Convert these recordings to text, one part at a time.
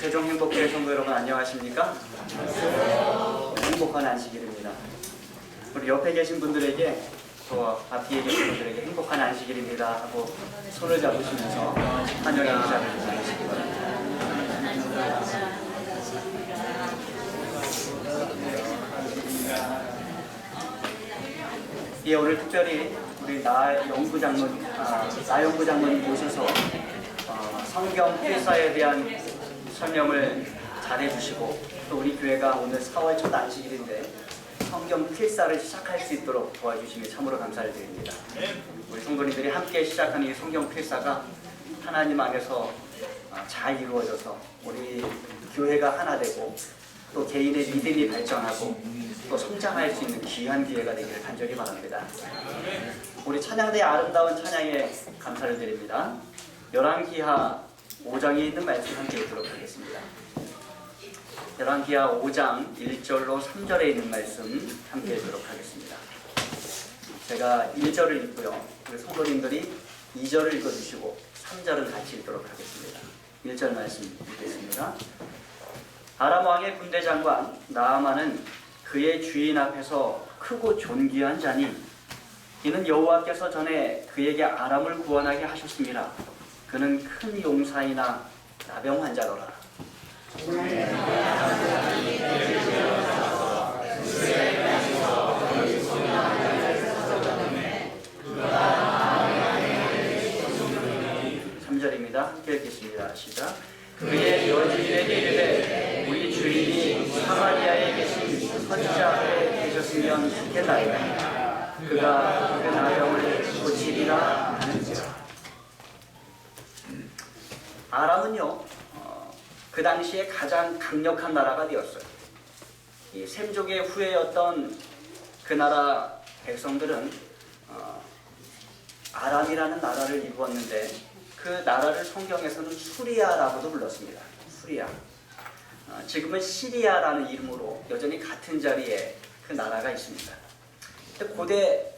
세종행복교회 성도 여러분 안녕하십니까? 행복한 안식일입니다. 우리 옆에 계신 분들에게 또 앞뒤에 계신 분들에게 행복한 안식일입니다 하고 손을 잡으시면서 환영의 인사를 전하시기 바랍니다. 예, 오늘 특별히 우리 나영구 장로님 모셔서 성경 필사에 대한 설명을 잘해주시고 또 우리 교회가 오늘 4월 첫 안식일인데 성경 필사를 시작할 수 있도록 도와주시니 참으로 감사를 드립니다. 우리 성도님들이 함께 시작하는 이 성경 필사가 하나님 안에서 잘 이루어져서 우리 교회가 하나 되고 또 개인의 믿음이 발전하고 또 성장할 수 있는 귀한 기회가 되기를 간절히 바랍니다. 우리 찬양대의 아름다운 찬양에 감사를 드립니다. 열왕기하 5장에 있는 말씀 함께 읽도록 하겠습니다. 열왕기하 5장 1절로 3절에 있는 말씀 함께 읽도록 하겠습니다. 제가 1절을 읽고요. 우리 성도님들이 2절을 읽어주시고 3절은 같이 읽도록 하겠습니다. 1절 말씀 읽겠습니다. 아람 왕의 군대 장관 나아만은 그의 주인 앞에서 크고 존귀한 자니 이는 여호와께서 전에 그에게 아람을 구원하게 하셨습니다. 그는 큰 용사이나 나병 환자더라. 함께 읽겠습니다. 시작. 그의 여주인에게 이르되 우리 주인이 사마리아에 계신 선지자에 계셨으면 좋겠나이다. 그가 그 나병을 고치리라 하는지라. 아람은요 그 당시에 가장 강력한 나라가 되었어요. 이 셈족의 후예였던 그 나라 백성들은 아람이라는 나라를 이루었는데 그 나라를 성경에서는 수리아라고도 불렀습니다. 수리아. 지금은 시리아라는 이름으로 여전히 같은 자리에 그 나라가 있습니다. 고대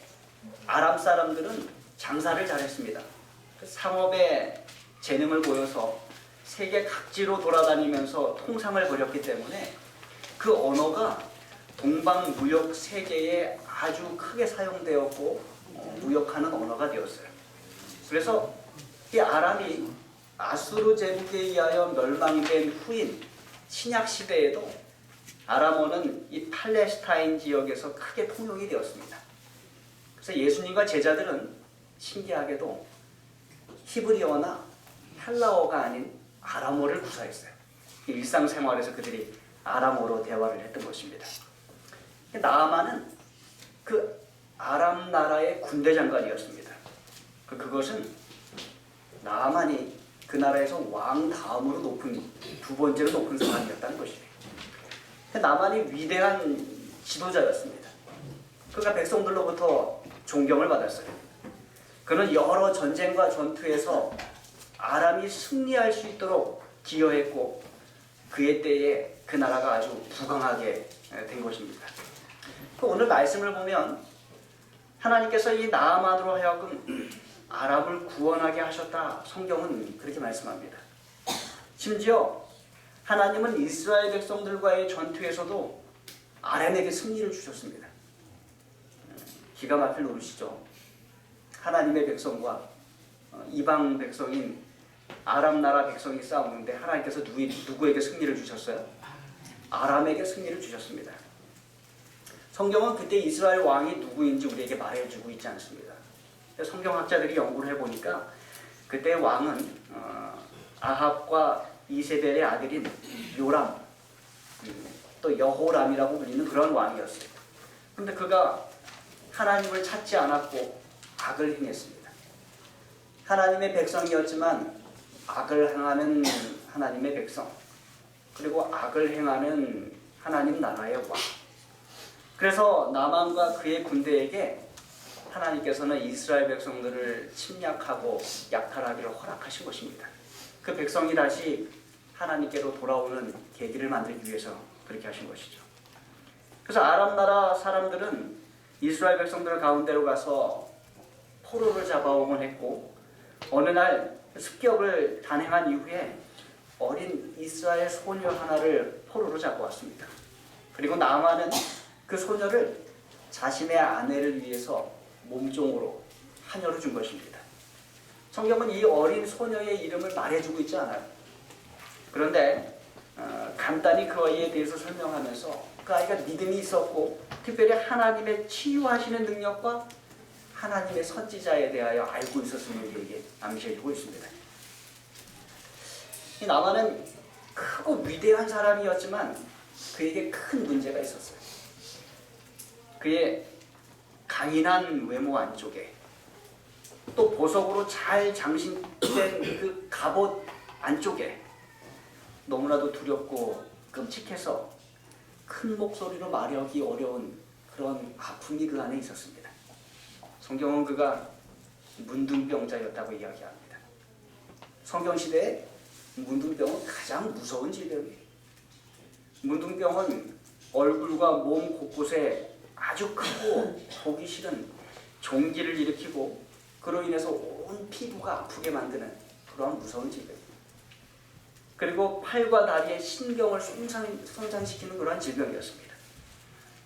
아람 사람들은 장사를 잘했습니다. 그 상업에 재능을 보여서 세계 각지로 돌아다니면서 통상을 벌였기 때문에 그 언어가 동방 무역 세계에 아주 크게 사용되었고 무역하는 언어가 되었어요. 그래서 이 아람이 아수르 제국에 의하여 멸망된 후인 신약 시대에도 아람어는 이 팔레스타인 지역에서 크게 통용이 되었습니다. 그래서 예수님과 제자들은 신기하게도 히브리어나 헬라어가 아닌 아람어를 구사했어요. 일상생활에서 그들이 아람어로 대화를 했던 것입니다. 나아만은 그 아람 나라의 군대 장관이었습니다. 그것은 나아만이 그 나라에서 왕 다음으로 두 번째로 높은 사람이었다는 것이에요. 나아만이 위대한 지도자였습니다. 그가 백성들로부터 존경을 받았어요. 그는 여러 전쟁과 전투에서 아람이 승리할 수 있도록 기여했고 그의 때에 그 나라가 아주 부강하게 된 것입니다. 오늘 말씀을 보면 하나님께서 이 나아만으로 하여금 아람을 구원하게 하셨다. 성경은 그렇게 말씀합니다. 심지어 하나님은 이스라엘 백성들과의 전투에서도 아람에게 승리를 주셨습니다. 기가 막힐 노릇이죠. 하나님의 백성과 이방 백성인 아람 나라 백성이 싸우는데 하나님께서 누구에게 승리를 주셨어요? 아람에게 승리를 주셨습니다. 성경은 그때 이스라엘 왕이 누구인지 우리에게 말해주고 있지 않습니다. 성경학자들이 연구를 해보니까 그때 왕은 아합과 이세벨의 아들인 요람, 또 여호람이라고 불리는 그런 왕이었어요. 그런데 그가 하나님을 찾지 않았고 악을 행했습니다. 하나님의 백성이었지만 악을 행하는 하나님의 백성, 그리고 악을 행하는 하나님 나라의 왕. 그래서 나만과 그의 군대에게 하나님께서는 이스라엘 백성들을 침략하고 약탈하기를 허락하신 것입니다. 그 백성이 다시 하나님께로 돌아오는 계기를 만들기 위해서 그렇게 하신 것이죠. 그래서 아람 나라 사람들은 이스라엘 백성들 가운데로 가서 포로를 잡아오곤 했고 어느 날 습격을 단행한 이후에 어린 이스라엘 소녀 하나를 포로로 잡고 왔습니다. 그리고 나만은 그 소녀를 자신의 아내를 위해서 몸종으로 하녀로 준 것입니다. 성경은 이 어린 소녀의 이름을 말해주고 있지 않아요. 그런데 간단히 그 아이에 대해서 설명하면서 그 아이가 믿음이 있었고 특별히 하나님의 치유하시는 능력과 하나님의 선지자에 대하여 알고 있었음을 우리에게 암시해주고 있습니다. 이 나만은 크고 위대한 사람이었지만 그에게 큰 문제가 있었어요. 그의 강인한 외모 안쪽에 또 보석으로 잘 장식된 그 갑옷 안쪽에 너무나도 두렵고 끔찍해서 큰 목소리로 말하기 어려운 그런 아픔이 그 안에 있었습니다. 성경은 그가 문둥병자였다고 이야기합니다. 성경시대에 문둥병은 가장 무서운 질병이에요. 문둥병은 얼굴과 몸 곳곳에 아주 크고 보기 싫은 종기를 일으키고 그로 인해서 온 피부가 아프게 만드는 그러한 무서운 질병입니다. 그리고 팔과 다리의 신경을 손상시키는 그러한 질병이었습니다.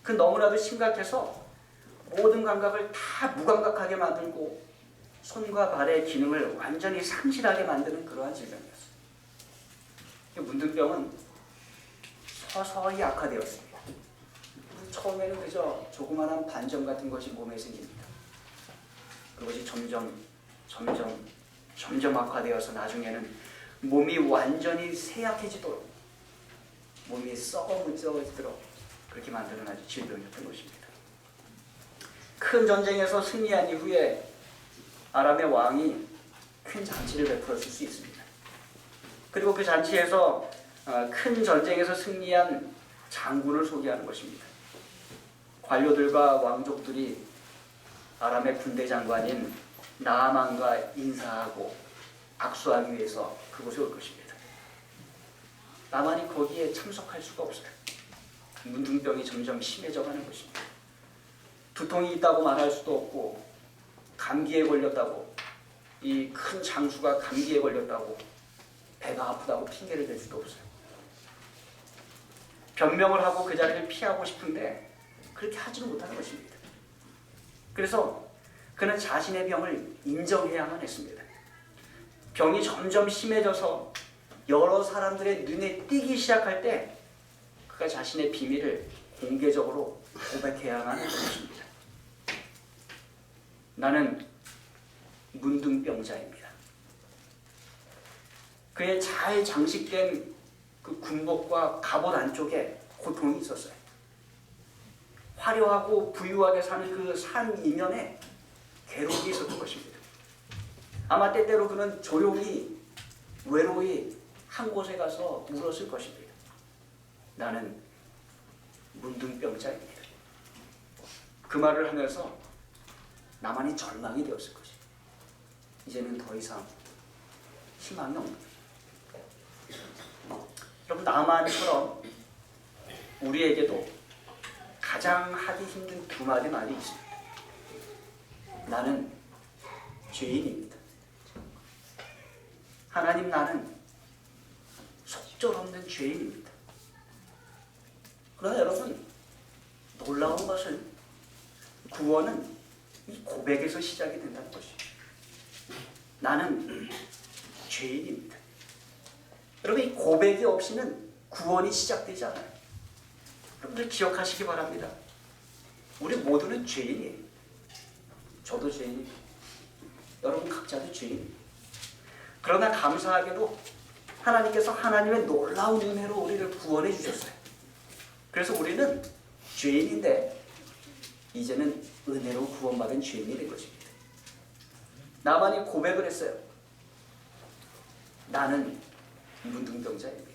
그 너무나도 심각해서 모든 감각을 다 무감각하게 만들고 손과 발의 기능을 완전히 상실하게 만드는 그러한 질병이었습니다. 문둥병은 서서히 악화되었습니다. 처음에는 그저 조그마한 반점 같은 것이 몸에 생깁니다. 그것이 점점 악화되어서 나중에는 몸이 완전히 쇠약해지도록 몸이 썩어지도록 그렇게 만드는 아주 질병이었던 것입니다. 큰 전쟁에서 승리한 이후에 아람의 왕이 큰 잔치를 베풀었을 수 있습니다. 그리고 그 잔치에서 큰 전쟁에서 승리한 장군을 소개하는 것입니다. 관료들과 왕족들이 아람의 군대 장관인 나아만과 인사하고 악수하기 위해서 그곳에 올 것입니다. 나만이 거기에 참석할 수가 없어요. 문둥병이 점점 심해져가는 것입니다. 두통이 있다고 말할 수도 없고 감기에 걸렸다고 이 큰 장수가 감기에 걸렸다고 배가 아프다고 핑계를 댈 수도 없어요. 변명을 하고 그 자리를 피하고 싶은데 그렇게 하지는 못하는 것입니다. 그래서 그는 자신의 병을 인정해야만 했습니다. 병이 점점 심해져서 여러 사람들의 눈에 띄기 시작할 때 그가 자신의 비밀을 공개적으로 고백해야만 하는 것입니다. 나는 문둥병자입니다. 그의 잘 장식된 그 군복과 갑옷 안쪽에 고통이 있었어요. 화려하고 부유하게 사는 그 삶 이면에 괴로움이 있었던 것입니다. 아마 때때로 그는 조용히 외로이 한 곳에 가서 울었을 것입니다. 나는 문둥병자입니다. 그 말을 하면서 나만이 절망이 되었을 것입니다. 이제는 더 이상 희망이 없는 거예요. 여러분, 나만처럼 우리에게도 가장 하기 힘든 두 마디 말이 있습니다. 나는 죄인입니다. 하나님, 나는 속절없는 죄인입니다. 그러나 여러분, 놀라운 것은 구원은 이 고백에서 시작이 된다는 것입니다. 나는 죄인입니다. 여러분, 이 고백이 없이는 구원이 시작되지 않아요. 여러분들 기억하시기 바랍니다. 우리 모두는 죄인이에요. 저도 죄인이에요. 여러분 각자도 죄인이에요. 그러나 감사하게도 하나님께서 하나님의 놀라운 은혜로 우리를 구원해 주셨어요. 그래서 우리는 죄인인데 이제는 은혜로 구원받은 죄인이 된 것입니다. 나만이 고백을 했어요. 나는 문둥병자입니다.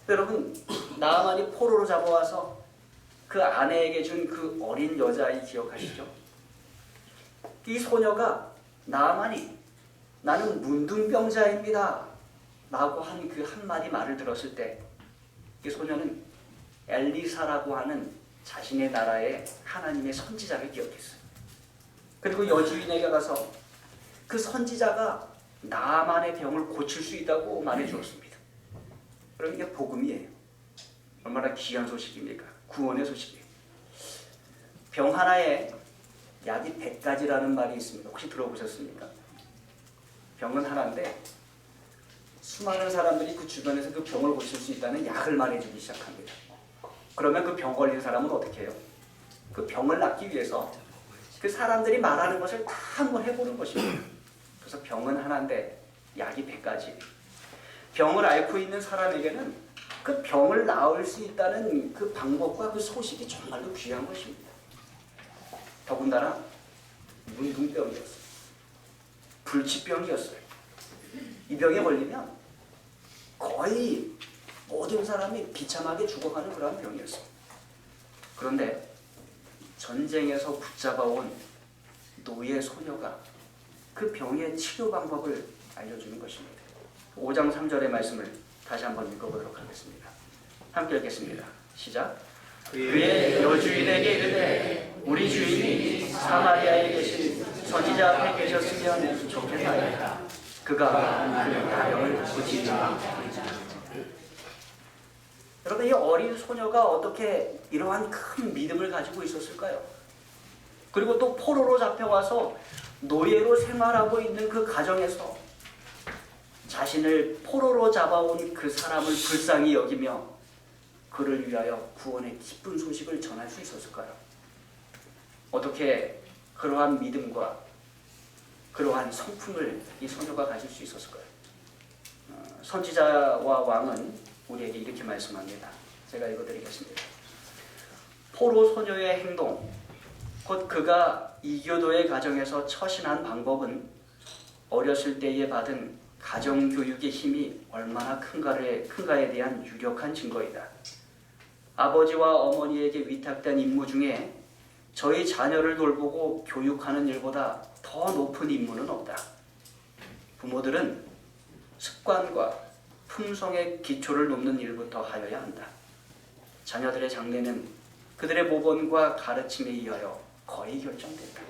여러분, 나만이 포로로 잡아와서 그 아내에게 준 그 어린 여자아이 기억하시죠? 이 소녀가 나만이 나는 문둥병자입니다 라고 한 그 한마디 말을 들었을 때 이 소녀는 엘리사라고 하는 자신의 나라의 하나님의 선지자를 기억했어요. 그리고 여주인에게 가서 그 선지자가 나만의 병을 고칠 수 있다고 말해 주었습니다. 그럼 이게 복음이에요. 얼마나 귀한 소식입니까? 구원의 소식이에요. 병 하나에 약이 100가지라는 말이 있습니다. 혹시 들어보셨습니까? 병은 하나인데 수많은 사람들이 그 주변에서 그 병을 고칠 수 있다는 약을 말해주기 시작합니다. 그러면 그 병 걸린 사람은 어떻게 해요? 그 병을 낫기 위해서 그 사람들이 말하는 것을 다 한번 해보는 것입니다. 그래서 병은 하나인데 약이 100가지. 병을 앓고 있는 사람에게는 그 병을 나을 수 있다는 그 방법과 그 소식이 정말로 귀한 것입니다. 더군다나 문둥병이었어요. 불치병이었어요. 이 병에 걸리면 거의 모든 사람이 비참하게 죽어가는 그런 병이었어요. 그런데 전쟁에서 붙잡아온 노예 소녀가 그 병의 치료 방법을 알려주는 것입니다. 5장 3절의 말씀을 다시 한번 읽어보도록 하겠습니다. 함께 읽겠습니다. 시작. 그의 여주인에게 이르되 우리 주인이 사마리아에 계신 선지자 앞에 계셨으면 좋겠나이다. 그가 그 나병을 고치리라. 여러분, 이 어린 소녀가 어떻게 이러한 큰 믿음을 가지고 있었을까요? 그리고 또 포로로 잡혀와서 노예로 생활하고 있는 그 가정에서 자신을 포로로 잡아온 그 사람을 불쌍히 여기며 그를 위하여 구원의 기쁜 소식을 전할 수 있었을까요? 어떻게 그러한 믿음과 그러한 성품을 이 소녀가 가질 수 있었을까요? 선지자와 왕은 우리에게 이렇게 말씀합니다. 제가 읽어드리겠습니다. 포로 소녀의 행동, 곧 그가 이교도의 가정에서 처신한 방법은 어렸을 때에 받은 가정교육의 힘이 얼마나 큰가에 대한 유력한 증거이다. 아버지와 어머니에게 위탁된 임무 중에 저희 자녀를 돌보고 교육하는 일보다 더 높은 임무는 없다. 부모들은 습관과 품성의 기초를 놓는 일부터 하여야 한다. 자녀들의 장래는 그들의 모범과 가르침에 의하여 거의 결정된다.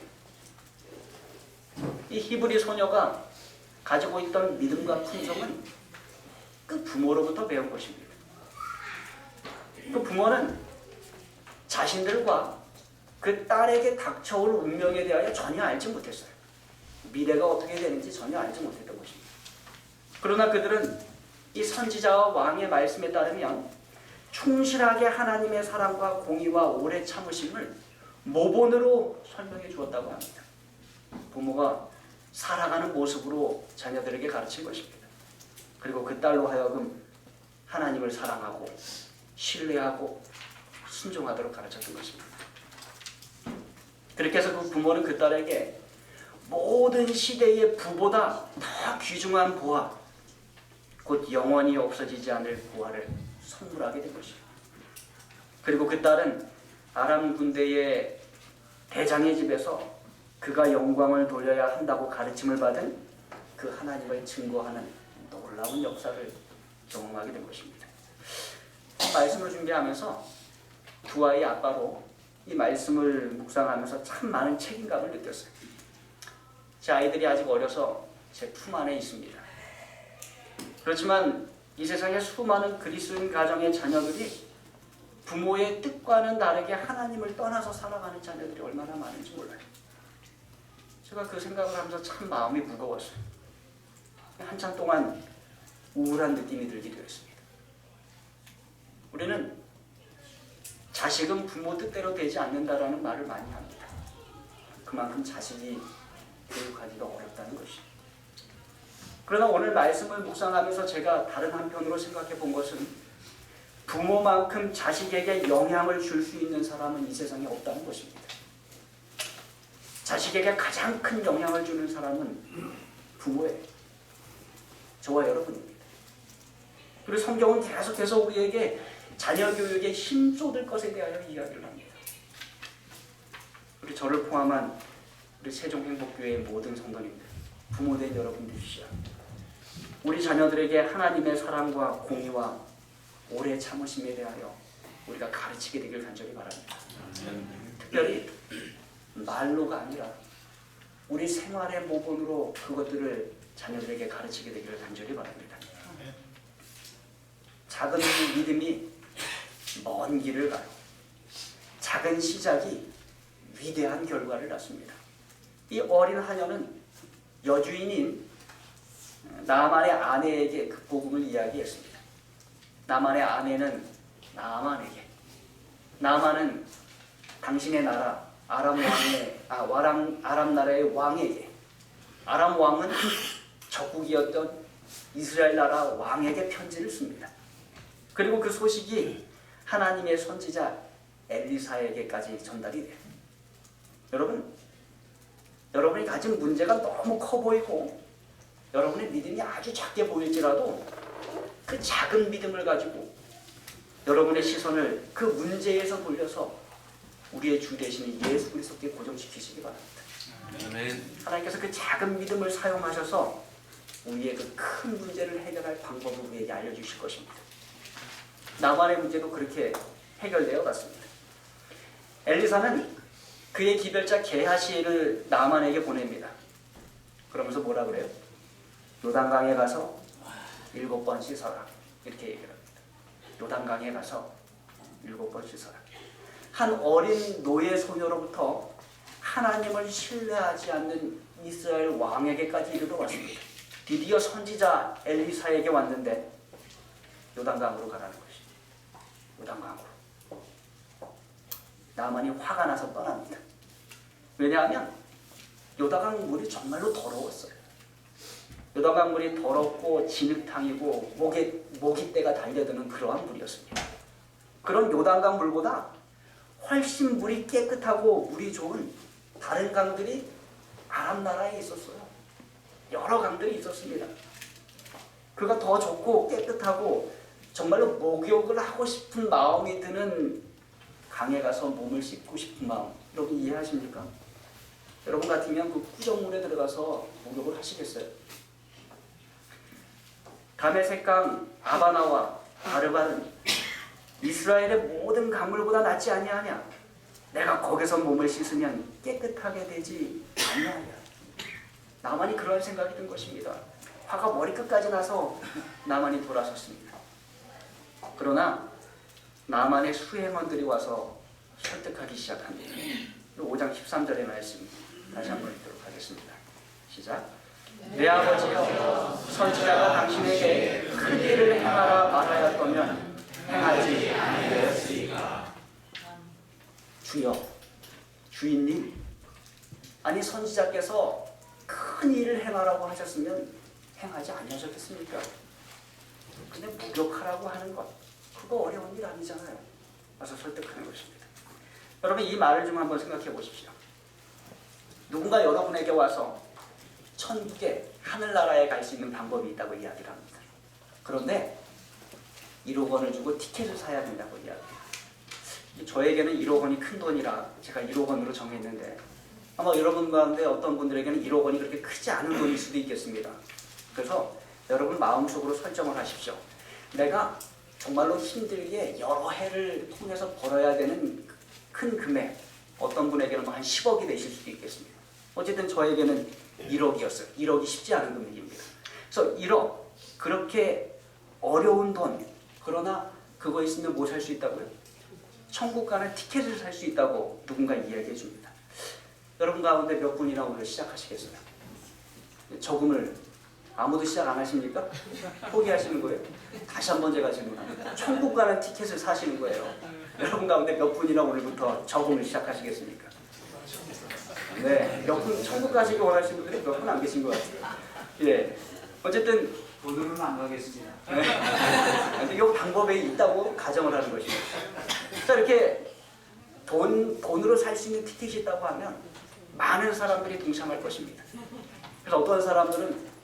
이 히브리 소녀가 가지고 있던 믿음과 품성은 그 부모로부터 배운 것입니다. 그 부모는 자신들과 그 딸에게 닥쳐올 운명에 대하여 전혀 알지 못했어요. 미래가 어떻게 되는지 전혀 알지 못했던 것입니다. 그러나 그들은 이 선지자와 왕의 말씀에 따르면 충실하게 하나님의 사랑과 공의와 오래 참으심을 모본으로 설명해 주었다고 합니다. 부모가 살아가는 모습으로 자녀들에게 가르친 것입니다. 그리고 그 딸로 하여금 하나님을 사랑하고 신뢰하고 순종하도록 가르쳤던 것입니다. 그렇게 해서 그 부모는 그 딸에게 모든 시대의 부보다 더 귀중한 보화, 곧 영원히 없어지지 않을 보화를 선물하게 된 것입니다. 그리고 그 딸은 아람 군대의 대장의 집에서 그가 영광을 돌려야 한다고 가르침을 받은 그 하나님을 증거하는 놀라운 역사를 경험하게 된 것입니다. 이 말씀을 준비하면서 두 아이 아빠로 이 말씀을 묵상하면서 참 많은 책임감을 느꼈어요. 제 아이들이 아직 어려서 제 품 안에 있습니다. 그렇지만 이 세상에 수많은 그리스도인 가정의 자녀들이 부모의 뜻과는 다르게 하나님을 떠나서 살아가는 자녀들이 얼마나 많은지 몰라요. 제가 그 생각을 하면서 참 마음이 무거웠어요. 한참 동안 우울한 느낌이 들기도 했습니다. 우리는 자식은 부모 뜻대로 되지 않는다라는 말을 많이 합니다. 그만큼 자식이 교육하기가 어렵다는 것이죠. 그러나 오늘 말씀을 묵상하면서 제가 다른 한편으로 생각해 본 것은 부모만큼 자식에게 영향을 줄 수 있는 사람은 이 세상에 없다는 것입니다. 자식에게 가장 큰 영향을 주는 사람은 부모예요. 저와 여러분입니다. 그리고 성경은 계속해서 우리에게 자녀 교육에 힘쏟을 것에 대하여 이야기를 합니다. 우리 저를 포함한 우리 세종행복교회의 모든 성도님들, 부모된 여러분들이시여, 우리 자녀들에게 하나님의 사랑과 공의와 오래 참으심에 대하여 우리가 가르치게 되길 간절히 바랍니다. 특별히 말로가 아니라 우리 생활의 모본으로 그것들을 자녀들에게 가르치게 되기를 간절히 바랍니다. 작은 믿음이 먼 길을 가요. 작은 시작이 위대한 결과를 낳습니다. 이 어린 하녀는 여주인인 나만의 아내에게 그 복음을 이야기했습니다. 나만의 아내는 나만은 당신의 나라 아람 나라의 왕에게, 아람 왕은 적국이었던 이스라엘 나라 왕에게 편지를 씁니다. 그리고 그 소식이 하나님의 선지자 엘리사에게까지 전달이 돼요. 여러분이 가진 문제가 너무 커 보이고 여러분의 믿음이 아주 작게 보일지라도 그 작은 믿음을 가지고 여러분의 시선을 그 문제에서 돌려서 우리의 주 되시는 예수 그리스도께 고정시키시기 바랍니다. 아멘. 하나님께서 그 작은 믿음을 사용하셔서 우리의 그 큰 문제를 해결할 방법을 우리에게 알려주실 것입니다. 나만의 문제도 그렇게 해결되어 갔습니다. 엘리사는 그의 기별자 게하시를 나만에게 보냅니다. 그러면서 뭐라 그래요? 요단강에 가서 7번 씻어라, 이렇게 얘기를 합니다. 요단강에 가서 7번 씻어라. 한 어린 노예 소녀로부터 하나님을 신뢰하지 않는 이스라엘 왕에게까지 이르러 왔습니다. 드디어 선지자 엘리사에게 왔는데 요단강으로 가라는 것입니다. 요단강으로. 나만이 화가 나서 떠납니다. 왜냐하면 요단강 물이 정말로 더러웠어요. 요단강 물이 더럽고 진흙탕이고 모기떼가 달려드는 그러한 물이었습니다. 그런 요단강 물보다 훨씬 물이 깨끗하고 물이 좋은 다른 강들이 아람 나라에 있었어요. 여러 강들이 있었습니다. 그가 더 좋고 깨끗하고 정말로 목욕을 하고 싶은 마음이 드는 강에 가서 몸을 씻고 싶은 마음, 여러분 이해하십니까? 여러분 같으면 그 구정물에 들어가서 목욕을 하시겠어요? 다메섹강 아바나와 바르바는 이스라엘의 모든 강물보다 낫지 아니하냐? 내가 거기서 몸을 씻으면 깨끗하게 되지 아니하냐? 나만이 그런 생각이 든 것입니다. 화가 머리끝까지 나서 나만이 돌아섰습니다. 그러나 나만의 수행원들이 와서 설득하기 시작합니다. 5장 13절의 말씀 다시 한번 읽도록 하겠습니다. 시작. 내 아버지여, 선지자가 당신에게 큰 일을 행하라 말하였다면 행하지 아니하였으리까. 주여, 주인님, 아니 선지자께서 큰 일을 행하라고 하셨으면 행하지 아니하셨겠습니까? 근데 목욕하라고 하는 것, 그거 어려운 일 아니잖아요. 와서 설득하는 것입니다. 여러분 이 말을 좀 한번 생각해 보십시오. 누군가 여러분에게 와서 천국에 하늘나라에 갈 수 있는 방법이 있다고 이야기를 합니다. 그런데 1억 원을 주고 티켓을 사야 된다고 이야기해요. 저에게는 1억 원이 큰 돈이라 제가 1억 원으로 정했는데 아마 여러분 가운데 어떤 분들에게는 1억 원이 그렇게 크지 않은 돈일 수도 있겠습니다. 그래서 여러분 마음속으로 설정을 하십시오. 내가 정말로 힘들게 여러 해를 통해서 벌어야 되는 큰 금액, 어떤 분에게는 한 10억이 되실 수도 있겠습니다. 어쨌든 저에게는 1억이었어요. 1억이 쉽지 않은 금액입니다. 그래서 1억, 그렇게 어려운 돈, 그러나 그거 있으면 뭐 살 수 있다고요? 천국 가는 티켓을 살 수 있다고 누군가 이야기해 줍니다. 여러분 가운데 몇 분이나 오늘 시작하시겠어요? 저금을 아무도 시작 안 하십니까? 포기하시는 거예요? 다시 한번 제가 질문합니다. 천국 가는 티켓을 사시는 거예요. 여러분 가운데 몇 분이나 오늘부터 저금을 시작하시겠습니까? 네, 몇 분 천국 가시기 원하시는 분들이 몇 분 안 계신 것 같아요. 예, 어쨌든 돈으로는 안 가겠습니다. 네. 이 방법에 있다고 가정을 하는 것입니다. 자, 이렇게 돈으로 살 수 있는 티켓이 있다고 하면 많은 사람들이 동참할 것입니다. 그래서 어떠한 사람들은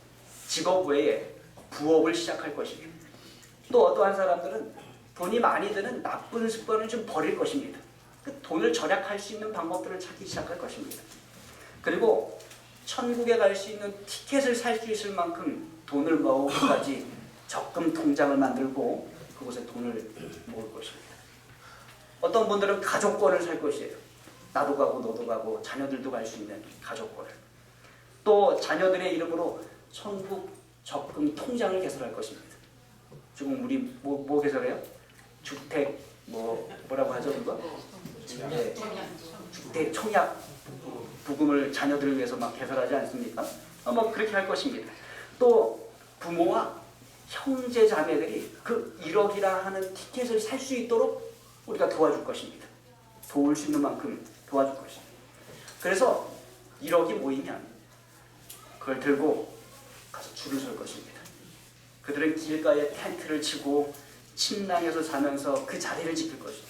직업 외에 부업을 시작할 것입니다. 또 어떠한 사람들은 돈이 많이 드는 나쁜 습관을 좀 버릴 것입니다. 그 돈을 절약할 수 있는 방법들을 찾기 시작할 것입니다. 그리고 천국에 갈 수 있는 티켓을 살 수 있을 만큼 돈을 모으기까지 적금 통장을 만들고 그곳에 돈을 모을 것입니다. 어떤 분들은 가족권을 살 것이에요. 나도 가고 너도 가고 자녀들도 갈 수 있는 가족권을. 또 자녀들의 이름으로 천국 적금 통장을 개설할 것입니다. 지금 우리 뭐 개설해요? 주택 뭐라고 하죠 그거? 네. 주택 청약 부금을 자녀들을 위해서 막 개설하지 않습니까? 뭐 그렇게 할 것입니다. 또 부모와 형제 자매들이 그 1억이라 하는 티켓을 살 수 있도록 우리가 도와줄 것입니다. 도울 수 있는 만큼 도와줄 것입니다. 그래서 1억이 모이면 그걸 들고 가서 줄을 설 것입니다. 그들은 길가에 텐트를 치고 침낭에서 자면서 그 자리를 지킬 것입니다.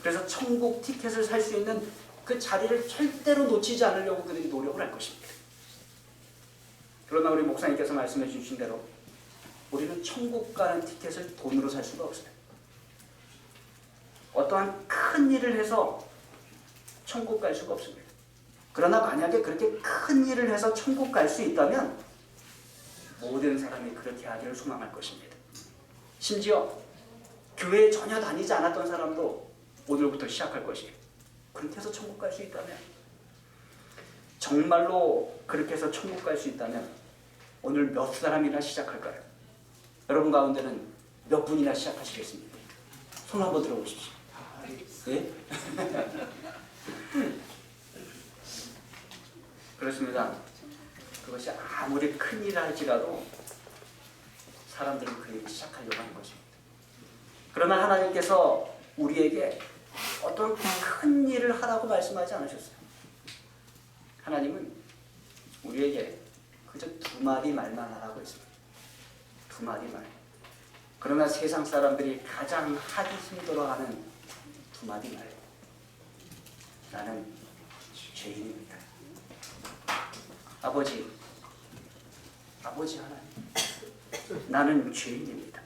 그래서 천국 티켓을 살 수 있는 그 자리를 절대로 놓치지 않으려고 그들이 노력을 할 것입니다. 그러나 우리 목사님께서 말씀해 주신 대로 우리는 천국 가는 티켓을 돈으로 살 수가 없어요. 어떠한 큰 일을 해서 천국 갈 수가 없습니다. 그러나 만약에 그렇게 큰 일을 해서 천국 갈 수 있다면 모든 사람이 그렇게 하기를 소망할 것입니다. 심지어 교회에 전혀 다니지 않았던 사람도 오늘부터 시작할 것이에요. 그렇게 해서 천국 갈 수 있다면, 정말로 그렇게 해서 천국 갈 수 있다면 오늘 몇 사람이나 시작할까요? 여러분 가운데는 몇 분이나 시작하시겠습니까? 손 한번 들어보십시오. 예? 그렇습니다. 그것이 아무리 큰 일을 할지라도 사람들은 그 일을 시작하려고 하는 것입니다. 그러나 하나님께서 우리에게 어떤 큰 일을 하라고 말씀하지 않으셨어요. 하나님은 우리에게 그저 2마디 말만 하라고 했습니다. 2마디 말. 그러나 세상 사람들이 가장 하기 힘들어하는 2마디 말. 나는 죄인입니다. 아버지 하나님, 나는 죄인입니다.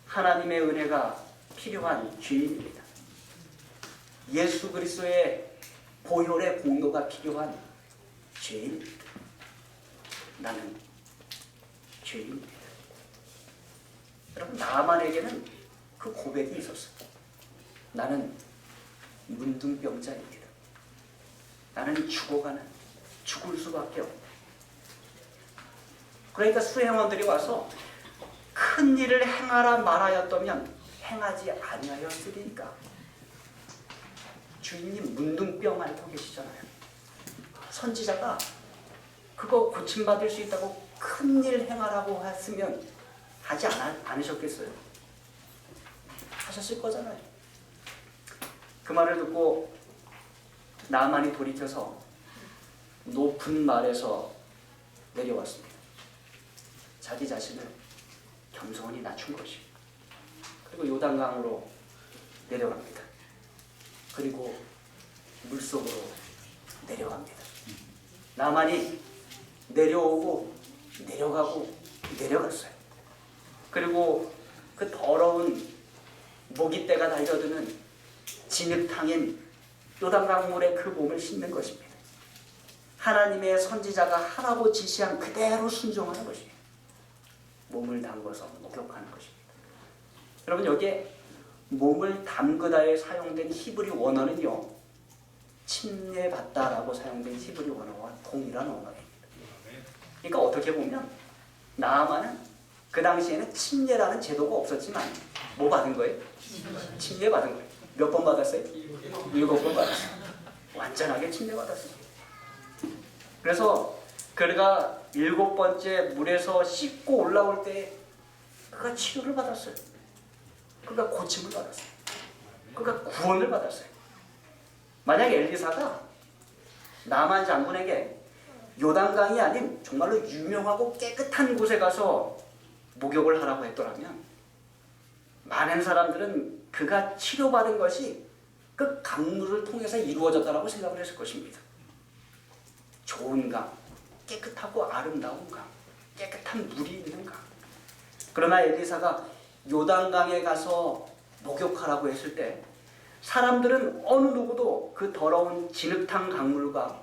하나님의 은혜가 필요한 죄인입니다. 예수 그리스도의 보혈의 공로가 필요한 죄인입니다. 나는 죄인입니다. 여러분, 나만에게는 그 고백이 있었어요. 나는 문둥병자입니다. 나는 죽을 수밖에 없다. 그러니까 수행원들이 와서 큰 일을 행하라 말하였다면 행하지 아니하였으리까. 주인님 문둥병 앓고 계시잖아요. 선지자가 그거 고침받을 수 있다고 큰 일 행하라고 했으면 하지 않으셨겠어요? 하셨을 거잖아요. 그 말을 듣고 나만이 돌이켜서 높은 말에서 내려왔습니다. 자기 자신을 겸손히 낮춘 것이. 그리고 요단강으로 내려갑니다. 그리고 물속으로 내려갑니다. 나만이 내려오고 내려가고 내려갔어요. 그리고 그 더러운 모기떼가 달려드는 진흙탕인 요단강물에 그 몸을 씻는 것입니다. 하나님의 선지자가 하라고 지시한 그대로 순종하는 것입니다. 몸을 담궈서 목욕하는 것입니다. 여러분, 여기에 몸을 담그다에 사용된 히브리 원어는요, 침례받다라고 사용된 히브리 원어와 동일한 원어입니다. 그러니까 어떻게 보면 나아만은 그 당시에는 침례라는 제도가 없었지만 뭐 받은 거예요? 침례 받은 거예요. 몇 번 받았어요? 7번 받았어요. 완전하게 침례받았어요. 그래서 그가 7번째 물에서 씻고 올라올 때 그가 치료를 받았어요. 그가 고침을 받았어요. 그가 구원을 받았어요. 만약 엘리사가 나만 장군에게 요단강이 아닌 정말로 유명하고 깨끗한 곳에 가서 목욕을 하라고 했더라면 많은 사람들은 그가 치료받은 것이 그 강물을 통해서 이루어졌다고 생각을 했을 것입니다. 좋은 강, 깨끗하고 아름다운 강, 깨끗한 물이 있는 강. 그러나 엘리사가 요단강에 가서 목욕하라고 했을 때 사람들은 어느 누구도 그 더러운 진흙탕 강물과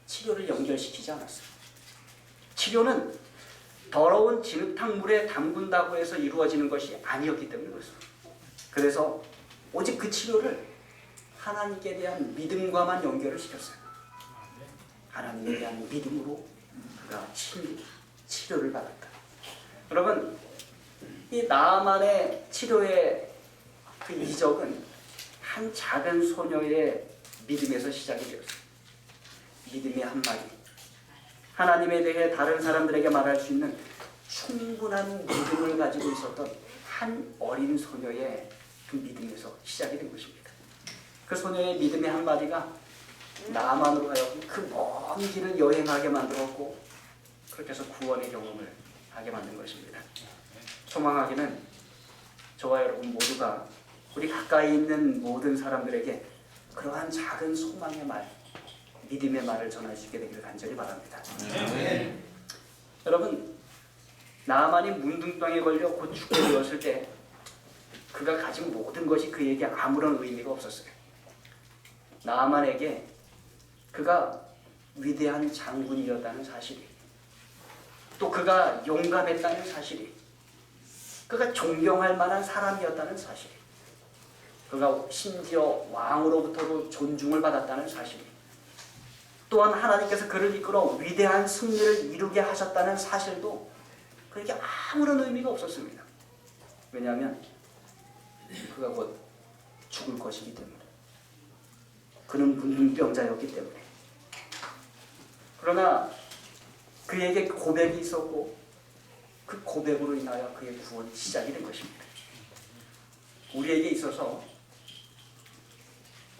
치료를 연결시키지 않았어요. 치료는 더러운 진흙탕 물에 담근다고 해서 이루어지는 것이 아니었기 때문에 그렇습니다. 그래서 오직 그 치료를 하나님께 대한 믿음과만 연결을 시켰어요. 하나님에 대한 믿음으로 그가 치료를 받았다. 여러분, 이 나아만의 치료의 그 이적은 한 작은 소녀의 믿음에서 시작이 되었어요. 믿음의 한마디. 하나님에 대해 다른 사람들에게 말할 수 있는 충분한 믿음을 가지고 있었던 한 어린 소녀의 그 믿음에서 시작이 된 것입니다. 그 소녀의 믿음의 한마디가 나만으로 하여금 그 먼 길을 여행하게 만들었고, 그렇게 해서 구원의 경험을 하게 만든 것입니다. 소망하기는 저와 여러분 모두가 우리 가까이 있는 모든 사람들에게 그러한 작은 소망의 말, 믿음의 말을 전할 수 있게 되기를 간절히 바랍니다. 여러분, 나아만이 문둥병에 걸려 곧 죽게 되었을 때 그가 가진 모든 것이 그에게 아무런 의미가 없었어요. 나아만에게 그가 위대한 장군이었다는 사실이, 또 그가 용감했다는 사실이, 그가 존경할 만한 사람이었다는 사실이, 그가 심지어 왕으로부터도 존중을 받았다는 사실이, 또한 하나님께서 그를 이끌어 위대한 승리를 이루게 하셨다는 사실도 그에게 아무런 의미가 없었습니다. 왜냐하면 그가 곧 죽을 것이기 때문에. 그는 문둥병자였기 때문에. 그러나 그에게 고백이 있었고, 그 고백으로 인하여 그의 구원이 시작이 된 것입니다. 우리에게 있어서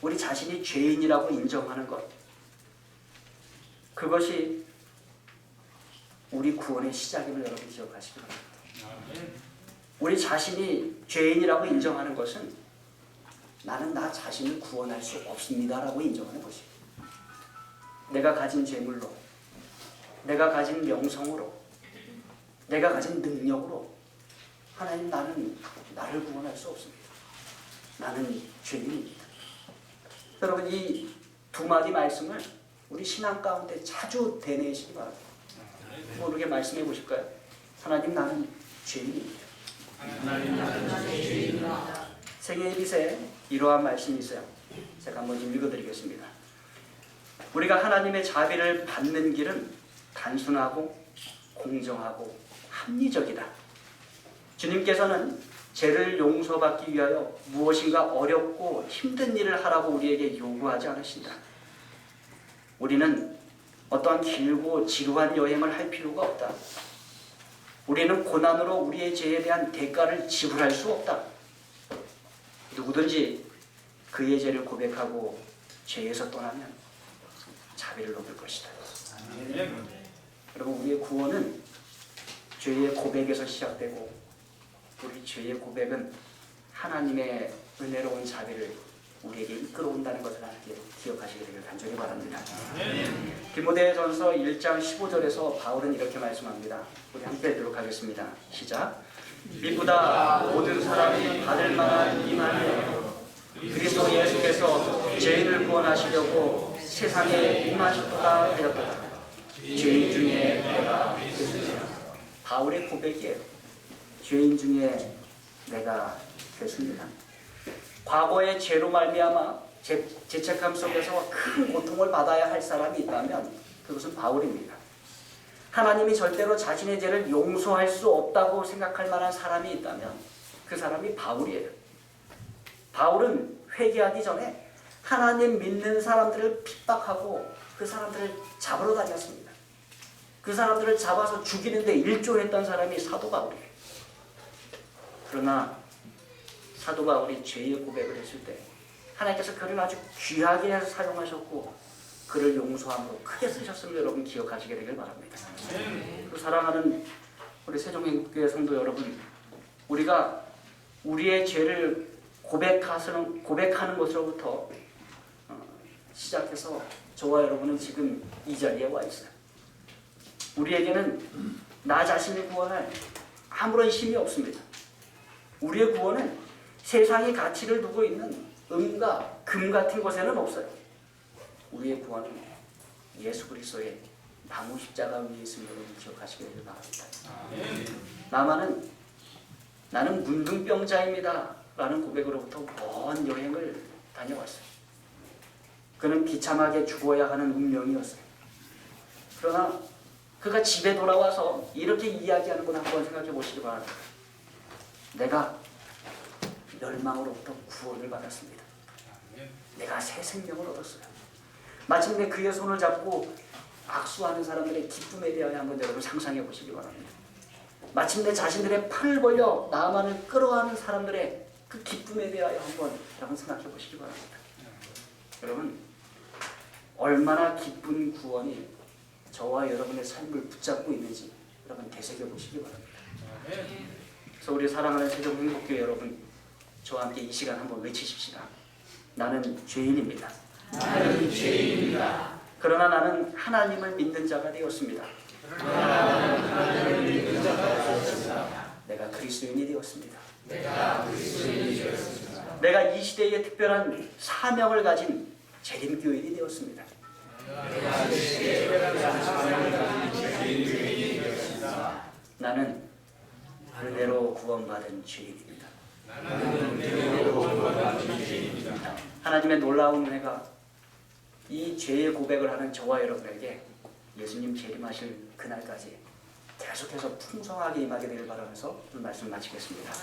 우리 자신이 죄인이라고 인정하는 것, 그것이 우리 구원의 시작임을 여러분 기억하시기 바랍니다. 우리 자신이 죄인이라고 인정하는 것은 나는 나 자신을 구원할 수 없습니다라고 인정하는 것입니다. 내가 가진 재물로, 내가 가진 명성으로, 내가 가진 능력으로 하나님, 나를 구원할 수 없습니다. 나는 죄인입니다. 여러분, 이 두 마디 말씀을 우리 신앙 가운데 자주 되뇌시기 바랍니다. 모르게 말씀해 보실까요? 하나님, 나는 죄인입니다. 하나님, 나는 죄인입니다. 생애일빗에 이러한 말씀이 있어요. 제가 한번 읽어드리겠습니다. 우리가 하나님의 자비를 받는 길은 단순하고 공정하고 합리적이다. 주님께서는 죄를 용서받기 위하여 무엇인가 어렵고 힘든 일을 하라고 우리에게 요구하지 않으신다. 우리는 어떠한 길고 지루한 여행을 할 필요가 없다. 우리는 고난으로 우리의 죄에 대한 대가를 지불할 수 없다. 누구든지 그의 죄를 고백하고 죄에서 떠나면 자비를 얻을 것이다. 여러분, 우리의 구원은 죄의 고백에서 시작되고, 우리 죄의 고백은 하나님의 은혜로운 자비를 우리에게 이끌어온다는 것을 기억하시게 되길 간절히 바랍니다. 디모데전서 1장 15절에서 바울은 이렇게 말씀합니다. 우리 함께 읽도록 하겠습니다. 시작. 미보다 모든 사람이 받을 만한 이만이요 그리스도 예수께서 죄인을 구원하시려고 세상에 임하셨다 하였다. 죄인 중에 내가 됐습니다. 바울의 고백이에요. 죄인 중에 내가 됐습니다. 과거의 죄로 말미암아 죄책감 속에서 큰 고통을 받아야 할 사람이 있다면 그것은 바울입니다. 하나님이 절대로 자신의 죄를 용서할 수 없다고 생각할 만한 사람이 있다면 그 사람이 바울이에요. 바울은 회개하기 전에 하나님 믿는 사람들을 핍박하고 그 사람들을 잡으러 다녔습니다. 그 사람들을 잡아서 죽이는데 일조했던 사람이 사도 바울이에요. 그러나 사도 바울이 죄의 고백을 했을 때 하나님께서 그를 아주 귀하게 해서 사용하셨고 그를 용서함으로 크게 쓰셨음을 여러분 기억하시게 되길 바랍니다. 그 사랑하는 우리 세종행복교회 성도 여러분, 우리가 우리의 죄를 고백하는 것으로부터 시작해서 저와 여러분은 지금 이 자리에 와 있어요. 우리에게는 나 자신을 구원할 아무런 힘이 없습니다. 우리의 구원은 세상의 가치를 두고 있는 은과 금 같은 것에는 없어요. 우리의 구원은 예수 그리스도의 나무 십자가 위에 있음을 기억하시게 되길 바랍니다. 나는 문둥병자입니다 라는 고백으로부터 먼 여행을 다녀왔어요. 그는 비참하게 죽어야 하는 운명이었어요. 그러나 그가 집에 돌아와서 이렇게 이야기하는 건 한번 생각해 보시기 바랍니다. 내가 멸망으로부터 구원을 받았습니다. 내가 새 생명을 얻었어요. 마침내 그의 손을 잡고 악수하는 사람들의 기쁨에 대하여 한번 여러분 상상해 보시기 바랍니다. 마침내 자신들의 팔을 벌려 나만을 끌어안는 사람들의 그 기쁨에 대하여 한번 여러분 생각해 보시기 바랍니다. 여러분, 얼마나 기쁜 구원이 저와 여러분의 삶을 붙잡고 있는지 여러분 되새겨 보시기 바랍니다. 그래서 우리 사랑하는 세종행복교회 여러분, 저와 함께 이 시간 한번 외치십시다. 나는 죄인입니다. 나는 죄인이다. 그러나 나는 하나님을 믿는 자가 되었습니다. 내가 그리스도인이 되었습니다. 내가 이 시대에 특별한 사명을 가진 재림교인이 되었습니다. 나는 은혜로 구원받은 죄인입니다. 하나님의 놀라운 은혜가 이 죄의 고백을 하는 저와 여러분에게 예수님 재림하실 그날까지 계속해서 풍성하게 임하게 되길 바라면서 오늘 말씀 마치겠습니다.